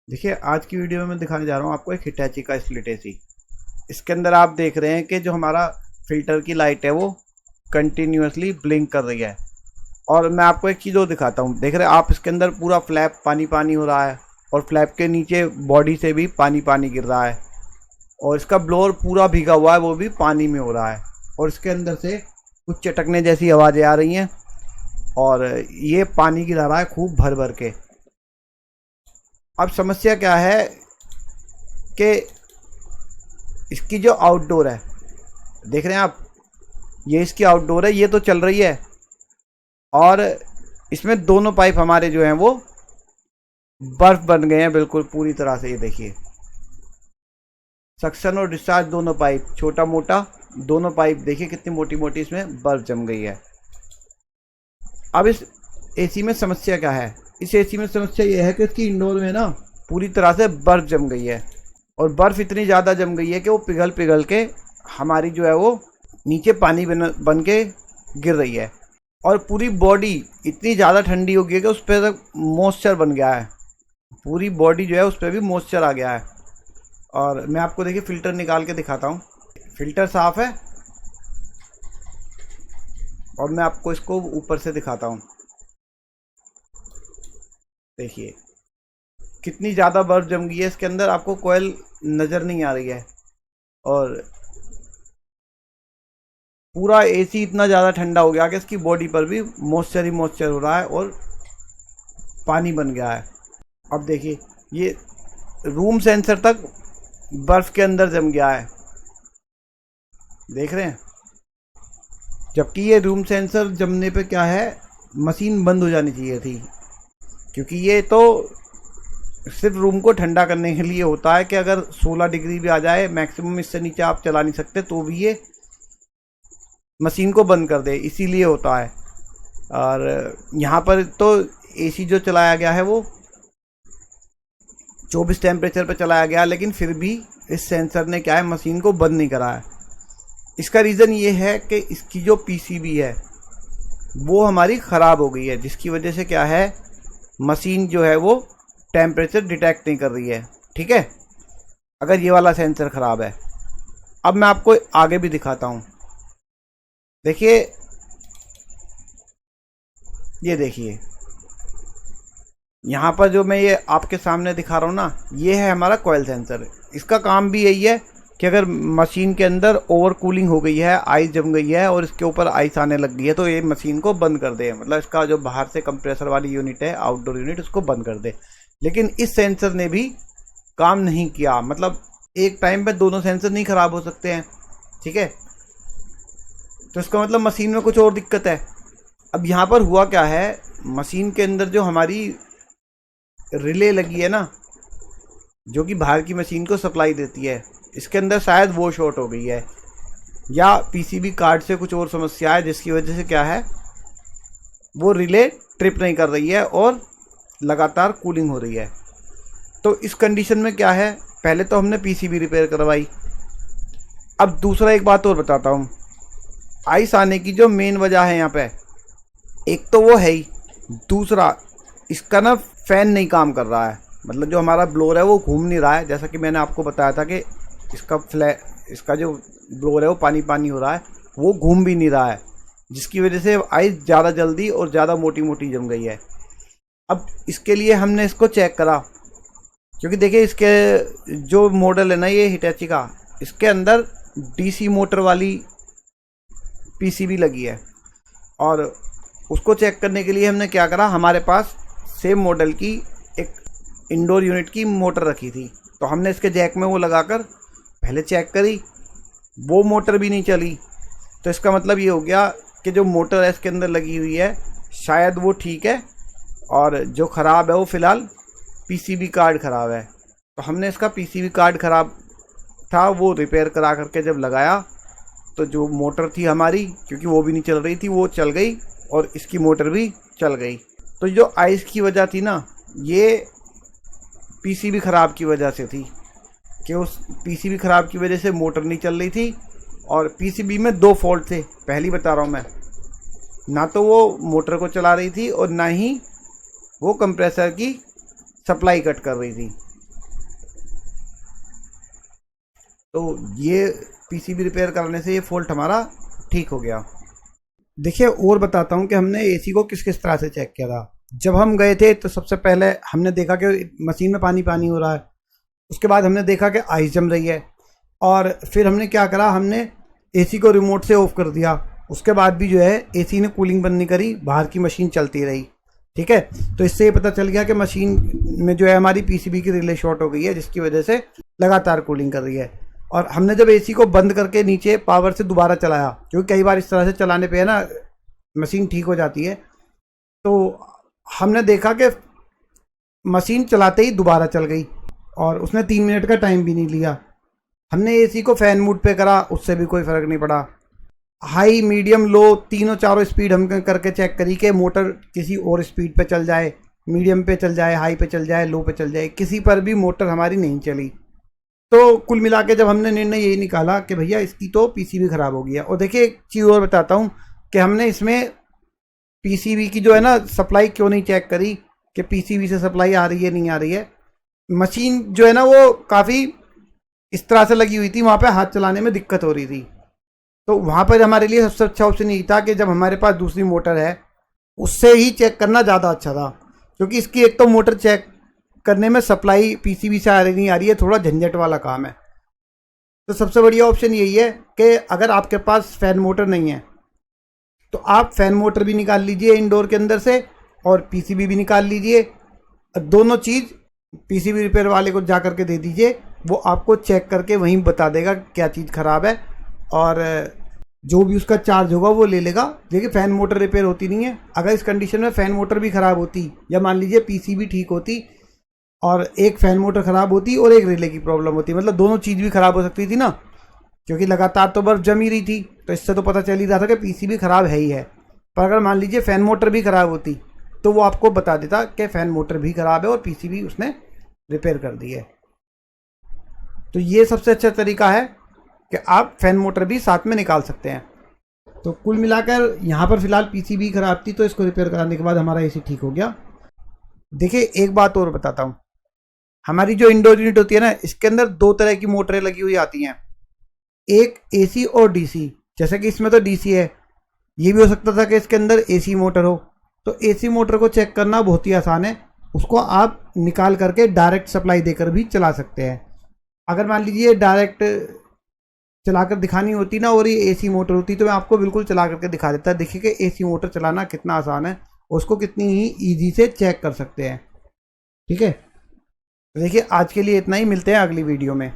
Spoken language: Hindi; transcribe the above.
देखिए, आज की वीडियो में मैं दिखाने जा रहा हूँ आपको एक हिटैची का स्प्लिट एसी। इसके अंदर आप देख रहे हैं कि जो हमारा फिल्टर की लाइट है वो कंटिन्यूअसली ब्लिंक कर रही है। और मैं आपको एक चीज़ और दिखाता हूँ। देख रहे हैं आप, इसके अंदर पूरा फ्लैप पानी पानी हो रहा है और फ्लैप के नीचे बॉडी से भी पानी पानी गिर रहा है और इसका ब्लोअर पूरा भीगा हुआ है, वो भी पानी में हो रहा है। और इसके अंदर से कुछ चटकने जैसी आवाज़ें आ रही हैं और ये पानी गिरा रहा है खूब भर भर के। अब समस्या क्या है कि इसकी जो आउटडोर है, देख रहे हैं आप, ये इसकी आउटडोर है, ये तो चल रही है और इसमें दोनों पाइप हमारे जो हैं वो बर्फ बन गए हैं बिल्कुल पूरी तरह से। ये देखिए, सक्शन और डिस्चार्ज दोनों पाइप, छोटा मोटा दोनों पाइप, देखिए कितनी मोटी मोटी इसमें बर्फ जम गई है। अब इस एसी में समस्या क्या है? इस एसी में समस्या ये है कि इसकी इंडोर में ना पूरी तरह से बर्फ जम गई है और बर्फ इतनी ज़्यादा जम गई है कि वो पिघल पिघल के हमारी जो है वो नीचे पानी बन के गिर रही है। और पूरी बॉडी इतनी ज़्यादा ठंडी हो गई है कि उस पर मॉइस्चर बन गया है। पूरी बॉडी जो है उस पर भी मॉइस्चर आ गया है। और मैं आपको देखिए फ़िल्टर निकाल के दिखाता हूँ। फ़िल्टर साफ़ है और मैं आपको इसको ऊपर से दिखाता हूँ। देखिए कितनी ज़्यादा बर्फ जम गई है इसके अंदर, आपको कोयल नज़र नहीं आ रही है। और पूरा एसी इतना ज़्यादा ठंडा हो गया कि इसकी बॉडी पर भी मॉइस्चर ही मॉइस्चर हो रहा है और पानी बन गया है। अब देखिए, ये रूम सेंसर तक बर्फ़ के अंदर जम गया है, देख रहे हैं। जबकि ये रूम सेंसर जमने पे क्या है, मशीन बंद हो जानी चाहिए थी, क्योंकि ये तो सिर्फ रूम को ठंडा करने के लिए होता है कि अगर 16 डिग्री भी आ जाए मैक्सिमम, इससे नीचे आप चला नहीं सकते, तो भी ये मशीन को बंद कर दे, इसीलिए होता है। और यहाँ पर तो एसी जो चलाया गया है वो 24 टेम्परेचर पर चलाया गया, लेकिन फिर भी इस सेंसर ने क्या है, मशीन को बंद नहीं करा है। इसका रीज़न ये है कि इसकी जो पीसीबी है वो हमारी ख़राब हो गई है, जिसकी वजह से क्या है, मशीन जो है वो टेम्परेचर डिटेक्ट नहीं कर रही है। ठीक है, अगर ये वाला सेंसर ख़राब है। अब मैं आपको आगे भी दिखाता हूँ। देखिए, ये देखिए, यहाँ पर जो मैं ये आपके सामने दिखा रहा हूँ ना, ये है हमारा कॉइल सेंसर। इसका काम भी यही है कि अगर मशीन के अंदर ओवर कूलिंग हो गई है, आइस जम गई है और इसके ऊपर आइस आने लग गई है, तो ये मशीन को बंद कर दे। मतलब इसका जो बाहर से कंप्रेसर वाली यूनिट है, आउटडोर यूनिट, उसको बंद कर दे। लेकिन इस सेंसर ने भी काम नहीं किया। मतलब एक टाइम पे दोनों सेंसर नहीं ख़राब हो सकते हैं, ठीक है। तो इसका मतलब मशीन में कुछ और दिक्कत है। अब यहाँ पर हुआ क्या है, मशीन के अंदर जो हमारी रिले लगी है ना, जो कि बाहर की मशीन को सप्लाई देती है, इसके अंदर शायद वो शॉर्ट हो गई है या पीसीबी कार्ड से कुछ और समस्या है, जिसकी वजह से क्या है, वो रिले ट्रिप नहीं कर रही है और लगातार कूलिंग हो रही है। तो इस कंडीशन में क्या है, पहले तो हमने पीसीबी रिपेयर करवाई। अब दूसरा एक बात और बताता हूँ। आइस आने की जो मेन वजह है यहाँ पे, एक तो वो है ही, दूसरा इसका ना फ़ैन नहीं काम कर रहा है। मतलब जो हमारा ब्लोअर है वो घूम नहीं रहा है। जैसा कि मैंने आपको बताया था कि इसका जो ब्लोअर है वो पानी पानी हो रहा है, वो घूम भी नहीं रहा है, जिसकी वजह से आइस ज़्यादा जल्दी और ज़्यादा मोटी मोटी जम गई है। अब इसके लिए हमने इसको चेक करा, क्योंकि देखिए इसके जो मॉडल है ना ये हिटैची का, इसके अंदर डीसी मोटर वाली पीसीबी लगी है। और उसको चेक करने के लिए हमने क्या करा, हमारे पास सेम मॉडल की एक इंडोर यूनिट की मोटर रखी थी, तो हमने इसके जैक में वो लगाकर पहले चेक करी, वो मोटर भी नहीं चली। तो इसका मतलब ये हो गया कि जो मोटर है इसके अंदर लगी हुई है शायद वो ठीक है, और जो ख़राब है वो फ़िलहाल पीसीबी कार्ड ख़राब है। तो हमने इसका पीसीबी कार्ड ख़राब था वो रिपेयर करा करके जब लगाया, तो जो मोटर थी हमारी, क्योंकि वो भी नहीं चल रही थी, वो चल गई और इसकी मोटर भी चल गई। तो जो आइस की वजह थी ना, ये पीसीबी ख़राब की वजह से थी, कि उस पीसीबी ख़राब की वजह से मोटर नहीं चल रही थी। और पीसीबी में दो फॉल्ट थे, पहली बता रहा हूँ मैं, ना तो वो मोटर को चला रही थी और ना ही वो कंप्रेसर की सप्लाई कट कर रही थी। तो ये पीसीबी रिपेयर करने से ये फॉल्ट हमारा ठीक हो गया। देखिए और बताता हूँ कि हमने एसी को किस किस तरह से चेक किया था। जब हम गए थे तो सबसे पहले हमने देखा कि मशीन में पानी पानी हो रहा है। उसके बाद हमने देखा कि आइस जम रही है, और फिर हमने क्या करा, हमने एसी को रिमोट से ऑफ कर दिया। उसके बाद भी जो है एसी ने कूलिंग बंद नहीं करी, बाहर की मशीन चलती रही। ठीक है, तो इससे ये पता चल गया कि मशीन में जो है हमारी पीसीबी की रिले शॉर्ट हो गई है, जिसकी वजह से लगातार कूलिंग कर रही है। और हमने जब एसी को बंद करके नीचे पावर से दोबारा चलाया, क्योंकि कई बार इस तरह से चलाने पे है ना मशीन ठीक हो जाती है, तो हमने देखा कि मशीन चलाते ही दोबारा चल गई, और उसने 3 मिनट का टाइम भी नहीं लिया। हमने एसी को फैन मोड पे करा, उससे भी कोई फ़र्क नहीं पड़ा। हाई, मीडियम, लो तीनों चारों स्पीड हम करके चेक करी कि मोटर किसी और स्पीड पे चल जाए, मीडियम पे चल जाए, हाई पे चल जाए, लो पे चल जाए, किसी पर भी मोटर हमारी नहीं चली। तो कुल मिला के जब हमने निर्णय यही निकाला कि भैया इसकी तो पीसीबी ख़राब हो गई है। और देखिए एक चीज़ और बताता हूँ कि हमने इसमें पीसीबी की जो है ना सप्लाई क्यों नहीं चेक करी कि पीसीबी से सप्लाई आ रही है नहीं आ रही है। मशीन जो है ना वो काफ़ी इस तरह से लगी हुई थी, वहाँ पे हाथ चलाने में दिक्कत हो रही थी। तो वहाँ पर हमारे लिए सबसे अच्छा ऑप्शन यही था कि जब हमारे पास दूसरी मोटर है उससे ही चेक करना ज़्यादा अच्छा था, क्योंकि इसकी एक तो मोटर चेक करने में सप्लाई पीसीबी से आ रही नहीं आ रही है, थोड़ा झंझट वाला काम है। तो सबसे बढ़िया ऑप्शन यही है कि अगर आपके पास फैन मोटर नहीं है तो आप फैन मोटर भी निकाल लीजिए इंडोर के अंदर से, और पीसीबी भी निकाल लीजिए। दोनों चीज़ पीसीबी रिपेयर वाले को जा करके दे दीजिए, वो आपको चेक करके वहीं बता देगा क्या चीज़ ख़राब है, और जो भी उसका चार्ज होगा वो ले लेगा। देखिए फ़ैन मोटर रिपेयर होती नहीं है। अगर इस कंडीशन में फ़ैन मोटर भी ख़राब होती, या मान लीजिए पीसीबी ठीक होती और एक फ़ैन मोटर ख़राब होती और एक रिले की प्रॉब्लम होती, मतलब दोनों चीज़ भी ख़राब हो सकती थी ना, क्योंकि लगातार तो बर्फ़ जम ही रही थी। तो इससे तो पता चल ही रहा था कि पीसीबी ख़राब है ही है। पर अगर मान लीजिए फ़ैन मोटर भी ख़राब होती तो वो आपको बता देता कि फ़ैन मोटर भी ख़राब है और पीसीबी उसने रिपेयर कर दी है। तो ये सबसे अच्छा तरीका है कि आप फ़ैन मोटर भी साथ में निकाल सकते हैं। तो कुल मिलाकर यहाँ पर फ़िलहाल पीसीबी ख़राब थी, तो इसको रिपेयर कराने के बाद हमारा एसी ठीक हो गया। देखिए एक बात और बताता हूँ, हमारी जो इंडोर यूनिट होती है ना, इसके अंदर 2 तरह की मोटरें लगी हुई आती हैं, एक एसी और डीसी। जैसे कि इसमें तो डीसी है, ये भी हो सकता था कि इसके अंदर एसी मोटर हो। तो एसी मोटर को चेक करना बहुत ही आसान है, उसको आप निकाल करके डायरेक्ट सप्लाई देकर भी चला सकते हैं। अगर मान लीजिए डायरेक्ट चलाकर दिखानी होती ना और ये एसी मोटर होती तो मैं आपको बिल्कुल चला करके दिखा देता। देखिए कि एसी मोटर चलाना कितना आसान है, उसको कितनी ही ईजी से चेक कर सकते हैं। ठीक है, देखिए आज के लिए इतना ही, मिलते हैं अगली वीडियो में।